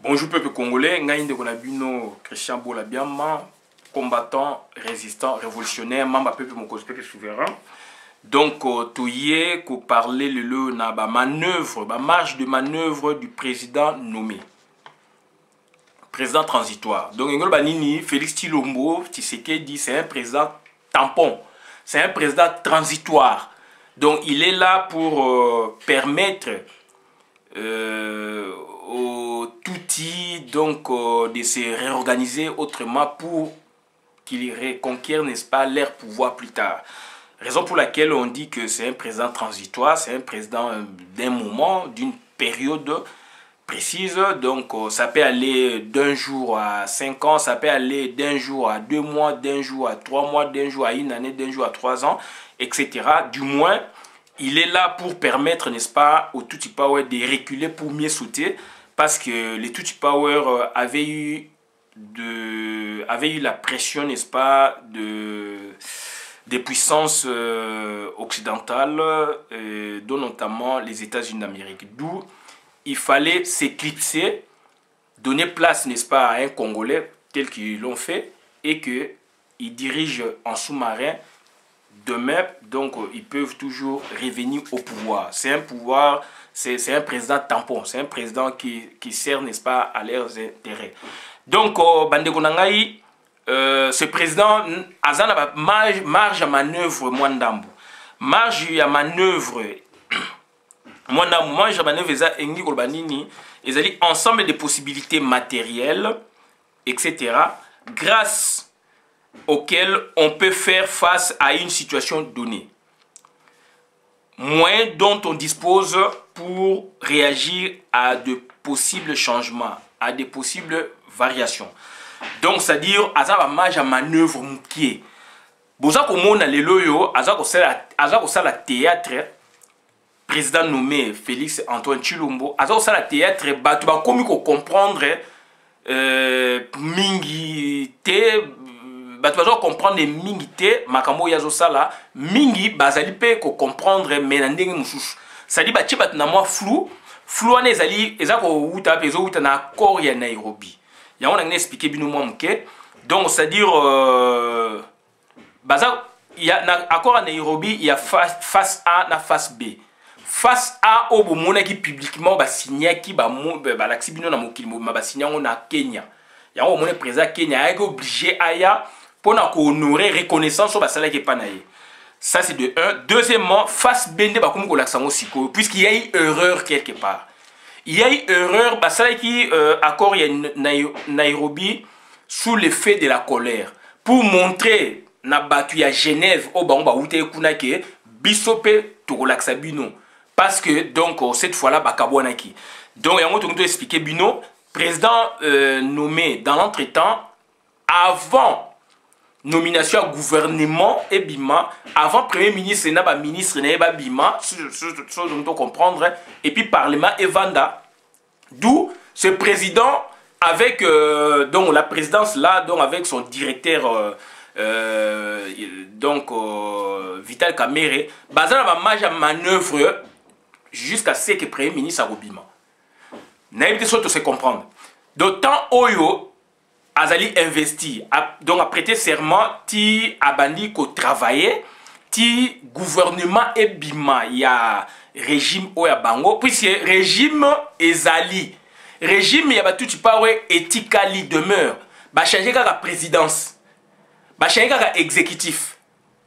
Bonjour peuple congolais, Ngaïnde Konabino, Christian Bolabiama, combattant, résistant, révolutionnaire, membre peuple mon peuple souverain. Donc, tu y es qu'on parlait le na ba manœuvre, ba marge de manœuvre du président nommé. Président transitoire. Donc, Ngolo Banini, Félix Tshilombo, Tshisekedi, c'est un président tampon. C'est un président transitoire. Donc, il est là pour permettre au Tutsi donc de se réorganiser autrement pour qu'ils reconquièrent, n'est-ce pas, leur pouvoir plus tard. Raison pour laquelle on dit que c'est un président transitoire, c'est un président d'un moment, d'une période précise. Donc ça peut aller d'un jour à 5 ans, ça peut aller d'un jour à 2 mois, d'un jour à 3 mois, d'un jour à 1 année, d'un jour à 3 ans, etc. Du moins, il est là pour permettre, n'est-ce pas, au Tutsi Power de reculer pour mieux sauter, parce que les Tutsi Power avaient eu la pression, n'est-ce pas, des puissances occidentales, dont notamment les États-Unis d'Amérique. D'où il fallait s'éclipser, donner place, n'est-ce pas, à un Congolais tel qu'ils l'ont fait, et qu'ils dirigent en sous-marin. Demain, donc, ils peuvent toujours revenir au pouvoir. C'est un pouvoir, c'est un président tampon, c'est un président qui sert, n'est-ce pas, à leurs intérêts. Donc, Bandeko Nangaï, ce président a marge à manœuvre Mwandambu. Marge à manœuvre Mwandambu, marge à manœuvre Engi Kolbanini, ils ont ensemble de possibilités matérielles, etc. grâce auxquels on peut faire face à une situation donnée. Moyens dont on dispose pour réagir à de possibles changements, à de possibles variations. Donc, c'est-à-dire, à marge à manœuvre moukier. Boza komona lelo yo, aza ko sala théâtre, président nommé Félix Antoine Tshilombo, aza ko sala théâtre, batu ba komi ko comprendre mingi te. Tu vas comprendre les mingi te makambo yazo sala mingi bazali pe ko comprendre menandenge mususu ça dit ba tche bat na moi flou ane ezali ezako uta pe zo uta na accord ya Nairobi ya on a expliqué bino moi mke donc c'est à dire baza il y a na accord à Nairobi il y a face A na face B. Face A au bomona qui publiquement ba signer qui ba laxi bino na mokili ba signer on na Kenya ya on mon président Kenya est obligé aya pour honorer reconnaissance sur la salaire qui est pas naïe. Ça c'est de 1. Deuxièmement, face bende ba comme l'accent aussi puisqu'il y a eu erreur quelque part. Il y a eu erreur ba salaire qui accord Nairobi sous l'effet de la colère pour montrer na batu à Genève au ba outé kuna ke bisope to relaxa bino parce que donc cette fois-là ba kabonaki. Donc yango to expliquer bino président nommé dans l'entretemps avant nomination à gouvernement et bima avant premier ministre et ba ministre et ba bima chose dont on comprendre et puis parlement et vanda d'où ce président avec donc la présidence là donc avec son directeur donc Vital Kamerhe bazana ba marge à manœuvre jusqu'à ce que premier ministre a bima naïbité soit se comprendre d'autant oyo Azali investi, donc a prêté serment, ti abandi ko travailler, ti gouvernement et bima, il y a régime oya bango, puisque régime ezali, régime y a tout pas ouais éthically demeure, ba changer la présidence, ba changer la exécutif.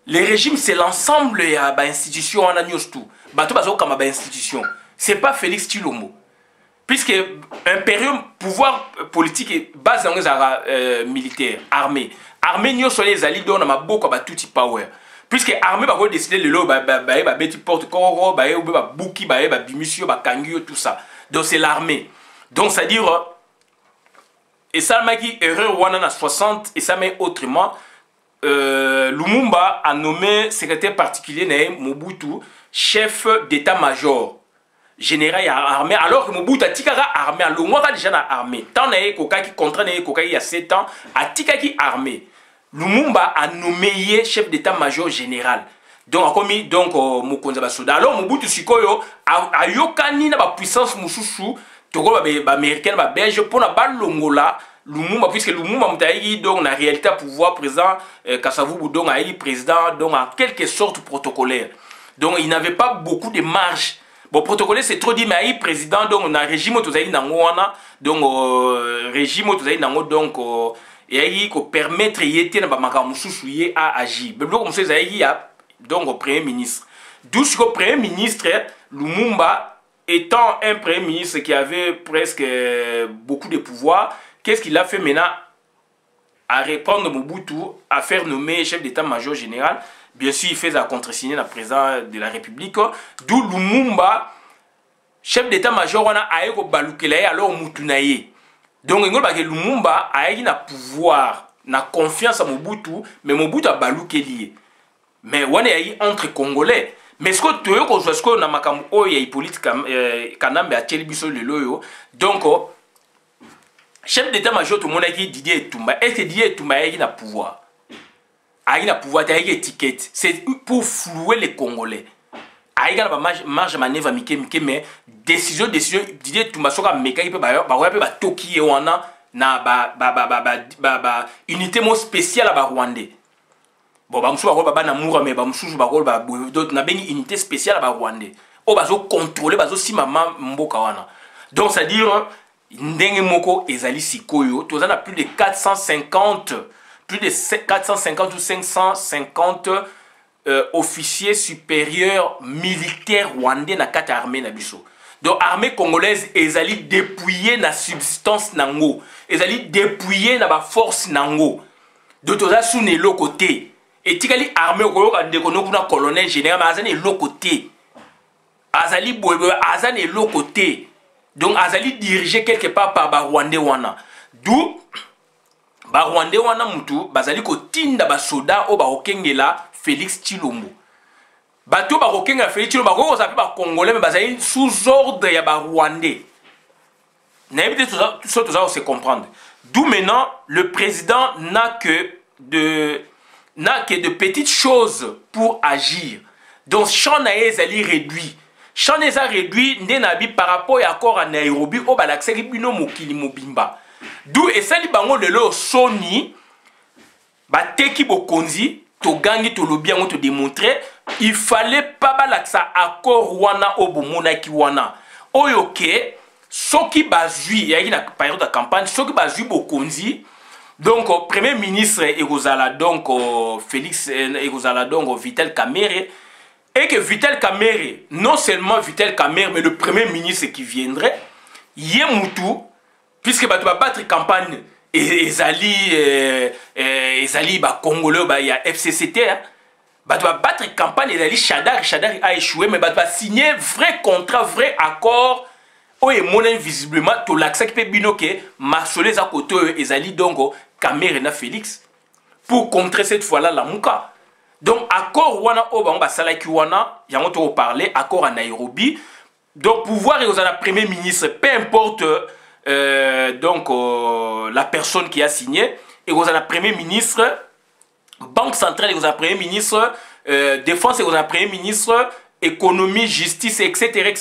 Le régime c'est l'ensemble ya ba institution en agnos tout, ba tout bazo comme ba institution, c'est pas Félix Tshilombo. Puisque un période pouvoir politique est basé dans les militaires, armée. Armée n'y a pas les alliés dont on a beaucoup de tout power. Puisque armée va décider de l'eau, beti porte corps, bouki, bimisio, kangyo, tout ça. Donc c'est l'armée. Donc c'est à dire et ça m'a dit erreur wana na 60 et ça met autrement. Lumumba a nommé secrétaire particulier Naïm Mobutu chef d'état-major. Général armé alors que Mobutu a tikaka armé à l'Omouaka déjà na armé tant na koka qui contre na koka il y a 7 ans a tikaki armé Lumumba a nommé chef d'état-major général donc a commis donc Mokonza Basoda alors Mobutu sikoyo a yokani na ba puissance mususu toko ba américaine ba belge pour na ba longola Lumumba, puisque Lumumba Moutaïgi, donc, na réalité, pouvoir président, Kassavou, donc, a président, donc, en quelque sorte protocolaire. Donc, il n'avait pas beaucoup de marge. Bon, protocolaire, c'est trop dit, mais il président, donc, on a régime, Tozaï Nangoana, donc, régime, Tozaï Nango, donc, et il faut permettre, il était, na ba moussouye à agir. Mais, comme ça, il y a, donc, au premier ministre. D'où ce qu'au premier ministre, Lumumba, étant un premier ministre qui avait presque beaucoup de pouvoir, qu'est-ce qu'il a fait maintenant? À reprendre Mobutu, à faire nommer chef d'état-major général. Bien sûr, il fait la contre-signer la président de la République. D'où Lumumba, chef d'état-major, on a aéko balukelaye alors Mutunaye. Donc, Lumumba a eu le pouvoir, na confiance à Mobutu, mais Mobutu a balukelié. Mais on est entre Congolais. Mais ce que tu veux que ce qu'on a makamu o ya Hippolyte Kanambe a telibiso le loyo. Donc, chef d'état-major, tout le monde a dit Didier Etumba. Est-ce que Didier Etumba a eu le pouvoir? A eu le pouvoir, il a eu l'étiquette. C'est pour flouer les Congolais. A eu la marge manœuvre mais décision, Didier Etumba, soka meka, il peut ba toki wana na unité spéciale à Rwandais. Bon, bah, monsieur, bah, na moura, mais bah, monsieur, bah, d'autres, na bengi unité spéciale à Rwandais. Oh, bah, zo contrôler, bah, zo si maman mboka wana. Donc, c'est-à-dire, ndenge moko ezali sikoyo, tous on a plus de 450 ou 550 officiers supérieurs militaires rwandais na kata armée na biso. Donc, armée congolaise ezali dépouillée na substance nango, ezali dépouillée na ba force nango. Donc, tous on a sous le côté. Et tikali armée au colonel général, mais azali l'autre côté. Azali boebe, azali l'autre côté. Donc azali dirigé quelque part par Barwandé wana. D'où Barwandé wana mutu, bazali ko tinda ba soda o ba okengela Félix Tshilombo. Bato ba okengela Félix Tshilombo, ko s'appelle ba congolais mais bazali sous ordre ya Barwandais. N'avez tout ça on se comprendre. D'où maintenant le président n'a que de petites choses pour agir. Donc, champ est réduit. Champ est réduit par rapport à l'accord à Nairobi au Balaxeri Bino Mokili Mobimba. D'où et ça, bango de l'eau Sony, Bateki Bokonzi, to gangi to lobby on te démontrer, il fallait pas balaksa accord wana obomona ki wana. Oyoke, soki bazui, il y a une période de campagne, soki bazui Bokonzi. Donc, Premier ministre Egozala, donc Félix Egozala, donc Vital Kamerhe, et que Vital Kamerhe, non seulement Vital Kamerhe, mais le Premier ministre qui viendrait, Yemutu, puisque tu vas battre campagne, Ezali, Congolais, il y a FCCT, tu vas battre campagne, Ezali Chadar a échoué, mais tu vas signer vrai contrat, vrai accord. Et mon visiblement, tout l'accès qui peut binoquer, marceler à côté, Ezali Dongo, Kamerhe na Félix, pour contrer cette fois-là la Mouka. Donc, accord wana Obamba Salaki wana, y a on parler, accord à Nairobi. Donc, pouvoir et aux premier ministre, peu importe la personne qui a signé, et aux premier ministre, Banque centrale et aux premier ministre, Défense et aux premier ministre, économie, justice, etc.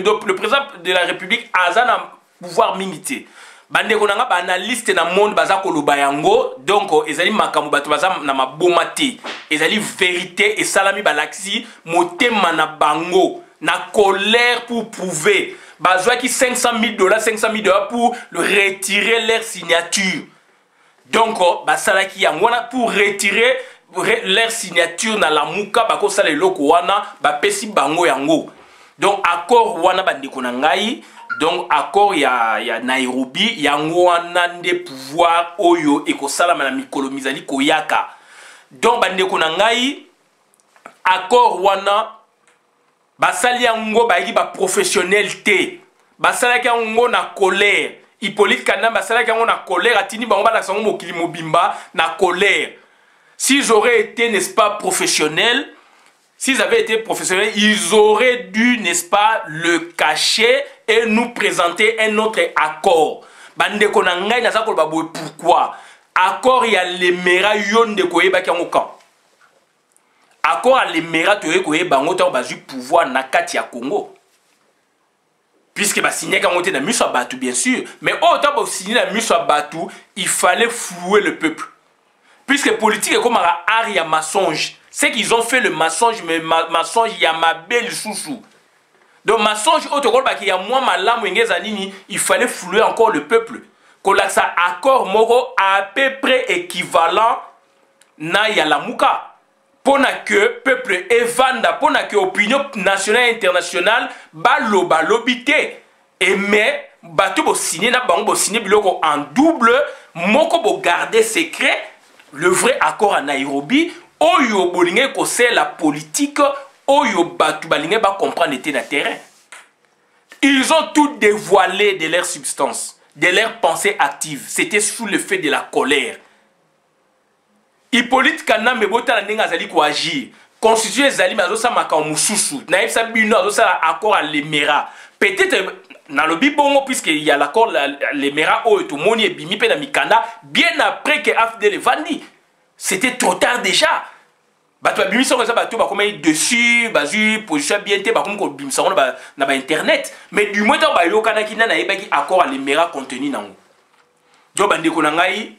Donc, le président de la République a un pouvoir limité. Bande konanga ba analyste na monde baza koloba yango, donc ezali makambo bato baza na mabomati, ezali vérité et salami balaxi motema na bango na colère pour prouver bazwa ki $500,000 pour retirer leur signature. Donc basalaki yango wana pour retirer leur signature na la muka bako sala eloko wana ba pesi bango yango. Donc accord wana bande konangai. Donc, accord ya Nairobi, yango wana nde pouvoir oyo ekosalama na mikolo mizali koyaka. Donc, bande konangai, accord wana, basali yango bayi ba professionnalité, basali yango na colère. Hippolyte Kanambe basali yango na colère, atini bango ba laksango mokili mobimba na colère. S'ils auraient été, n'est-ce pas, professionnels, s'ils avaient été professionnels, ils auraient dû, n'est-ce pas, le cacher et nous présenter un autre accord. Bande konangai na zakol baboy pourquoi? Accord ya lemera yonde koyeba ki ngoka. Accord à lemera to koyeba ngota bazu pouvoir na kati ya Congo. puisque bah signer quand on était dans Miso Batou bien sûr, mais autant pour signer dans Miso Batou, il fallait flouer le peuple. Puisque politique est comme un art, il y a mensonge. C'est qu'ils ont fait le mensonge, mais mensonge, il y a ma belle chouchou. Donc mensonge, il y a moins malam, il fallait flouer encore le peuple. Qu'on a ça accord moro à peu près équivalent na ya la mouka. Pour que le peuple évanda, pour que l'opinion nationale et internationale balo balobite. Et mais, bateau bo signer na bango bo signer biloko en double, moko bo garder secret le vrai accord à Nairobi, oyo bolinge ko c'est la politique, oyo batou balinge ba comprendre était na terrain. Ils ont tout dévoilé de leur substance, de leur pensée active. C'était sous le fait de la colère. Hippolyte Kanambe bota ndenge azali ko agir. Constitution ezali mazo sa makao mususu. Na yebisa bino azo sa accord à l'Emera. Peut-être dans le bibongo puisqu'il y a l'accord l'Emera o to moni e bimi pe na mikanda bien après que AFDL vandi. C'était trop tard déjà. Bato bimi so ça bato ba comme dessus, bazu position bien te ba comme ko bimisa na ba internet. Mais du moins ba yokana kina na yebaki accord à l'Emera contenu nango. Donc,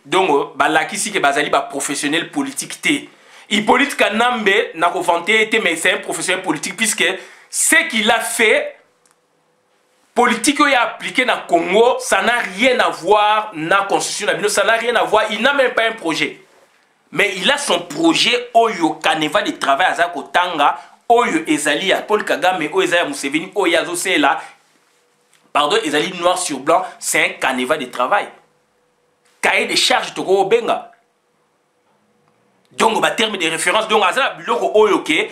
donc, balakisi ke bazali ba professionnel politique te. Hippolyte Kanambe n'a pas vanté, mais c'est un professionnel politique puisque ce qu'il a fait, politique qu'il a appliqué dans le Congo, ça n'a rien à voir dans la constitution, ça n'a rien à voir, il n'a même pas un projet. Mais il a son projet, Oyo Kaneva de travail à Zakotanga, Oyo Ezali à Paul Kagame, Oyo Ezali à Museveni, Oyo Yazo là, pardon, Ezali noir sur blanc, c'est un Kaneva de travail. Cahier de charges to go benga. Donc ba terme de référence donc azala biloko oyo ke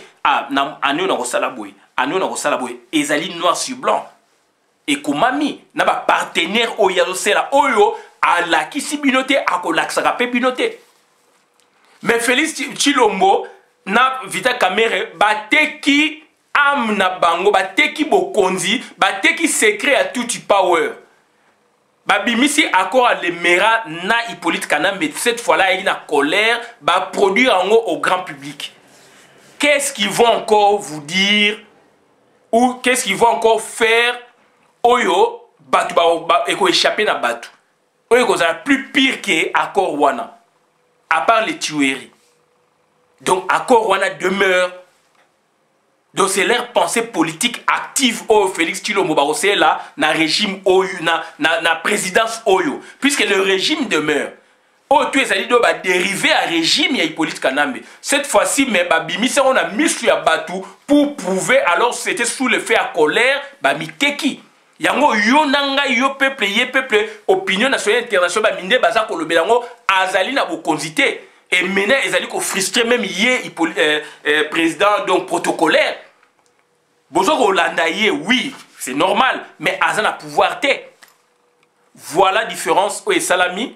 na anu na kosala boy. Anu na kosala boy ezali noir sur blanc. Et komami na ba partenaire oyo sela oyo ala kisi binote akolaksaka pe binote. Mais Félix Tshilombo na Vita Kamere bateki am na bango bateki bokonzi bateki secret à tout power. Babimisi accord à l'Emera na Hippolyte Kanambe cette fois-là il y a une colère ba produire en haut au grand public. Qu'est-ce qu'ils vont encore vous dire ou qu'est-ce qu'ils vont encore faire oyo batu ba eko échapper na batu. Oyo ko ça plus pire que accord wana à part les tueries. Donc accord wana demeure. Donc c'est leur pensée politique active au Félix Tshilombo Barosé là, na régime Oyo, na présidence Oyo. Puisque le régime demeure. Oh, tu es allé dériver à régime ya Hippolyte Kanambe. Cette fois-ci, mais Babimisi, on a mis sur Batou pour prouver alors c'était sous le fait à colère, Bamiteki. Yango yo nanga yo peuple, opinion nationale internationale, Baminde Baza Kolobelango, Azali na bokonzité. Et maintenant, ils allaient frustrer même hier, président donc protocolaire. Bonjour Hollandaïe, oui, c'est normal, mais Azan a pouvoir te. Voilà la différence. Oui, Salami,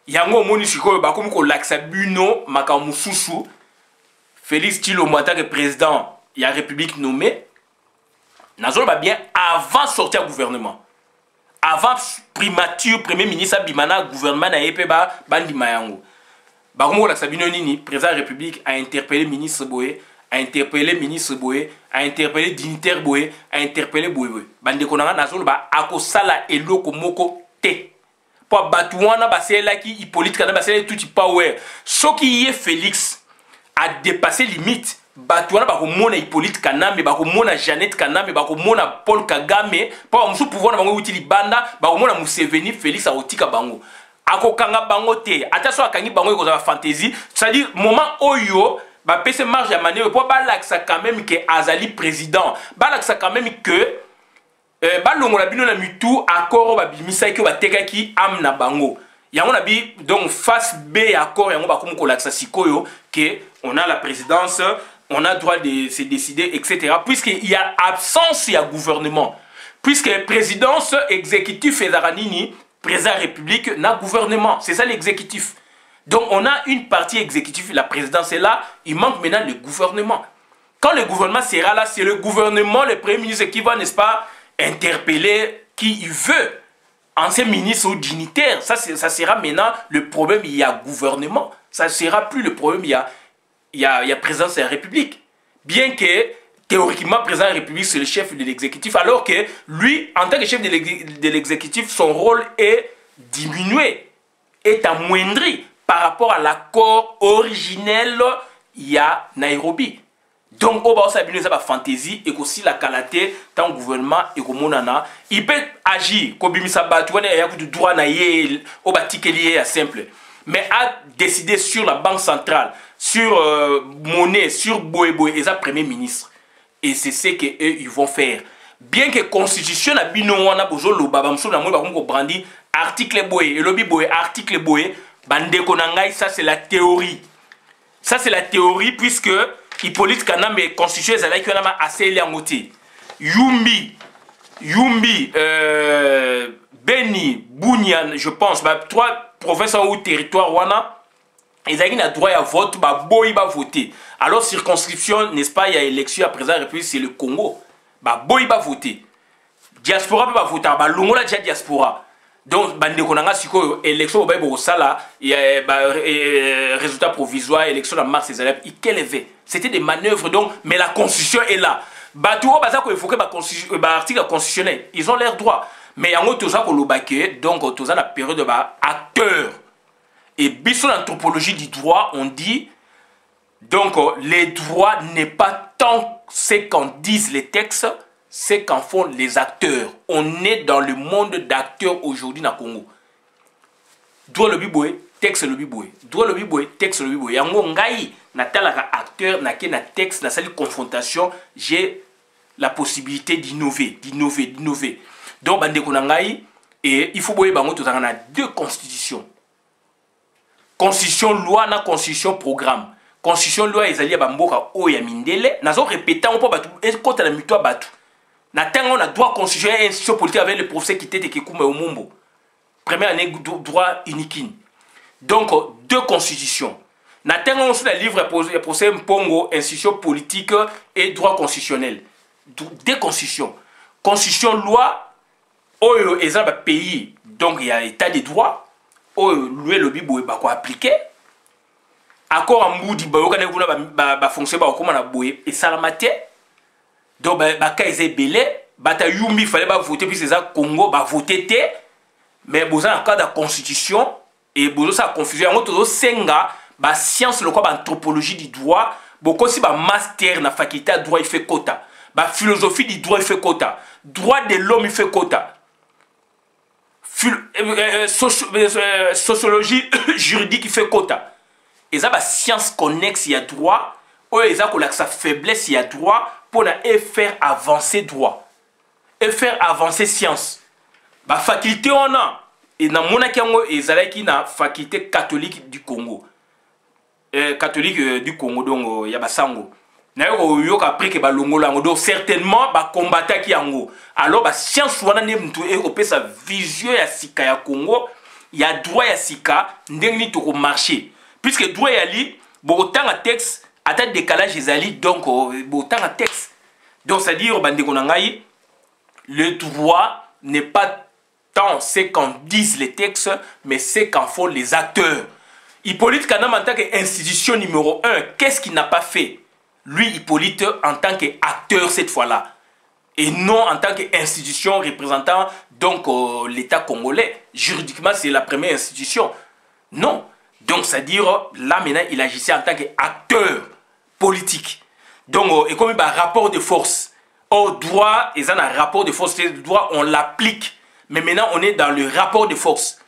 Yango Monisiko, Bakoum Kolaksa Buno, Makamususu, Félix Tshilombo en tant que président, il y a République nommée. Nazolo va bien avant sortir du gouvernement. Avant primature, premier ministre Bimana, gouvernement na Epeba, Bandi Mayango. Barumo la Sabino Nini, président de la République, a interpellé le ministre Boé, a interpellé le ministre Boé, a interpellé dignitaire Boé, a interpellé Boé. Bande konanga nazolo ba akosala eloko moko te. Pour batouana basela ki Hippolyte Kanambe basela tout power. Ce qui est Félix a dépassé limite. Batouana ba komona Hippolyte Kanambe, ba komona Jeannette Kanambe, ba komona Paul Kagame, pour musu pouvoir na bango utili banda, ba komona Museveni Félix a otika bango. Akokanga bango te attention akangi bango ko za fantaisie c'est-à-dire moment oyo ba pese marge ya manœuvre pour balaksa quand même que azali président balaksa quand même que balongola bino na mitu accord ba bimisa ki ba tekaki am na bango yango na bi donc face B accord yango ba komo kolaksa sikoyo que on a la présidence on a droit de se décider etc puisqu'il y a absence ya gouvernement puisque présidence exécutif et zaranini président de la République, n'a gouvernement. C'est ça l'exécutif. Donc on a une partie exécutive, la présidence est là, il manque maintenant le gouvernement. Quand le gouvernement sera là, c'est le gouvernement, le premier ministre qui va, n'est-ce pas, interpeller qui il veut. Ancien ministre ou dignitaire, ça sera maintenant le problème, il y a gouvernement. Ça ne sera plus le problème, il y a présidence de la République. Bien que théoriquement, président de la République, c'est le chef de l'exécutif, alors que lui, en tant que chef de l'exécutif, son rôle est diminué, est amoindri par rapport à l'accord originel il y a Nairobi. Donc, on va s'abîmer ça par fantaisie et aussi la qualité dans le gouvernement et comme il peut agir comme il s'abat, il y a du droit naïe, au bâti lié simple, mais à décider sur la banque centrale, sur monnaie, sur Boé et sa premier ministre. Et c'est ce qu'eux ils vont faire. Bien que la constitution a bino wana bozo lo babamso na moi ba brandi article Boé et lobby Boé article Boé bande konangai, ça c'est la théorie. Ça c'est la théorie puisque Hippolyte Kanambe constitution ezala ki wana assez liangoté. Yumbi Beni Bounian je pense ba trois provinces ou territoires wana ils ont le droit à vote, bah boy va voter. Alors circonscription, n'est-ce pas, il y a élection à présent République, c'est le Congo. Bah boy va voter. Diaspora va voter. Bah longo la diaspora. Donc bande konanga siko élection au baïbo sala, il y a résultat provisoire, élection en mars les élèves, il élevé. C'était des manœuvres donc, mais la constitution est là. Bah tout baza ko évoquer bah article constitutionnel, ils ont leur droit. Mais en gros tout ça ko lobake, donc tout ça la période de bah acteur. Et sur l'anthropologie du droit, on dit, donc les droits n'est pas tant ce qu'en disent les textes, c'est qu'en font les acteurs. On est dans le monde d'acteurs aujourd'hui dans le Congo. Droit le biboué, texte le biboué. Droit le biboué, texte le biboué. Yango ngai, natalaka acteur, na texte, na salle confrontation, j'ai la possibilité d'innover. Donc, bande konangai, et il faut boyer bango tout ça, on a deux constitutions. Constitution loi na constitution programme. Constitution loi ezali ya bamboka o ya mindele. Nazo répéter on peut batu et quand la mito batu. Na tanga on a droit constitutionnel et institution politique avec le professeur qui était Kekuma au Mumbo. Première année droit unique. Donc deux constitutions. Na tanga on sur le livre procès Mpongo institution politique et droit constitutionnel. Deux constitutions. Constitution loi oyo ezaba pays donc il y a état de droit. Oh, lui le bibo ba ko appliquer accord en moudi ba yokane kuna ba fonctionner ba comme na boye et salamate donc ba kaise belé bata yumbi fallait ba voter puis c'est ça Congo ba voter té mais boza en cas de constitution et bozo ça confusion en tout senga ba science le quoi ba anthropologie du droit beaucoup si ba master na faculté de droit il fait quota ba philosophie du droit il fait quota droit de l'homme il fait quota sociologie juridique qui fait quota. Et ça, science connexe, il y a droit. Ou il y a sa faiblesse, il y a droit pour faire avancer droit. Et faire avancer science. Bah, faculté, on a. Et dans mon akango, il y a faculté catholique du Congo. Catholique du Congo, donc il y a Basango. Donc certainement combattre qui yango alors science wana ne mtu e sa vision ya sika ya Congo ya droit ya sika ndengni to marché puisque droit ya li botanga texte ata décalage ezali donc botanga texte donc c'est à dire bandeko na ngai le droit n'est pas tant ce qu'en disent les textes mais ce qu'en font les acteurs. Hippolyte Kanambe en tant qu'institution numéro 1, qu'est-ce qu'il n'a pas fait? Lui, Hippolyte, en tant qu'acteur cette fois-là, et non en tant qu'institution représentant donc l'État congolais. Juridiquement, c'est la première institution. Non. Donc, c'est-à-dire, là, maintenant, il agissait en tant qu'acteur politique. Donc, et comme il y a un rapport de force, au droit, il y a un rapport de force, le droit, on l'applique. Mais maintenant, on est dans le rapport de force.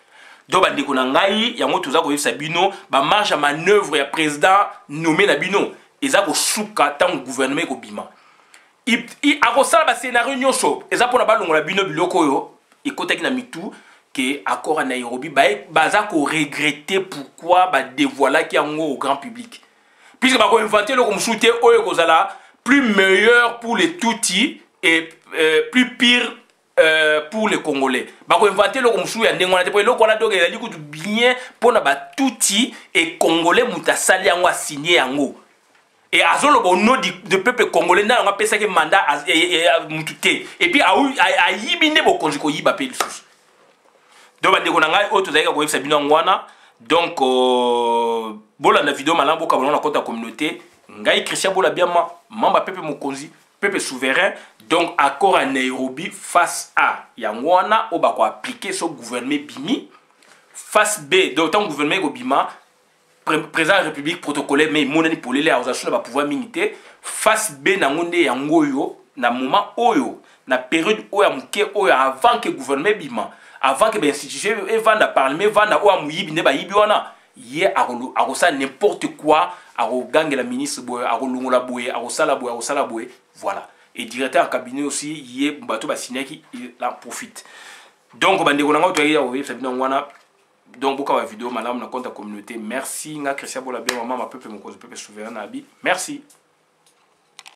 Donc, il y a tout ça, Sabino, marge à manœuvre, il y a président nommé Nabino. Et ça, souka tant gouvernement ko bima. Il a ça ba scénario nyonso. Et ça pour na balongo la bino biloko yo. Et côté qui na mitu que accord à Nairobi ba za ko regretter pourquoi ba dévoiler qui en au grand public. Puisque ba ko inventer le comme shooter oyo ko zala plus meilleur pour les Tutsis et plus pire pour les Congolais. Ba ko inventer le comme shooter ndengona te pour le ko na doge la liku bien pour na ba Tutsis et Congolais mutasali yango a signé yango. Et azolo bono de peuple congolais na nga pesa ke mandat mututé et puis a yibine bo konjiko yiba pe lisusu. Donc bande ko nanga auto zaika ko yebisa bino ngwana donc bola na vidéo malambo ka bona kota communauté ngai Christian bola biama mamba pepe mokonzi peuple souverain. Donc accord à Nairobi face A yangwana o ba ko appliquer ce gouvernement bimi. Face B d'autant gouvernement ko bima président de la République protocolaire mais monani polele a osation ba pouvoir militaire. Face B na ngonde yangoyo na moment oyo na période oyo muke oyo avant que gouvernement bima avant que l'institution vanda parlement vanda o amuyibi ne ba yibi wana ye akosa n'importe quoi akogange la ministre boye akolungola boye akosala boye voilà et directeur en cabinet aussi ye bato ba signer qui il en profite donc bande ko nanga to ya o yebisa bino wana donc boka wa vidéo malamu na compte communauté merci nga Christian Bola bien maman ma peuple mon cause peuple souverain abi merci.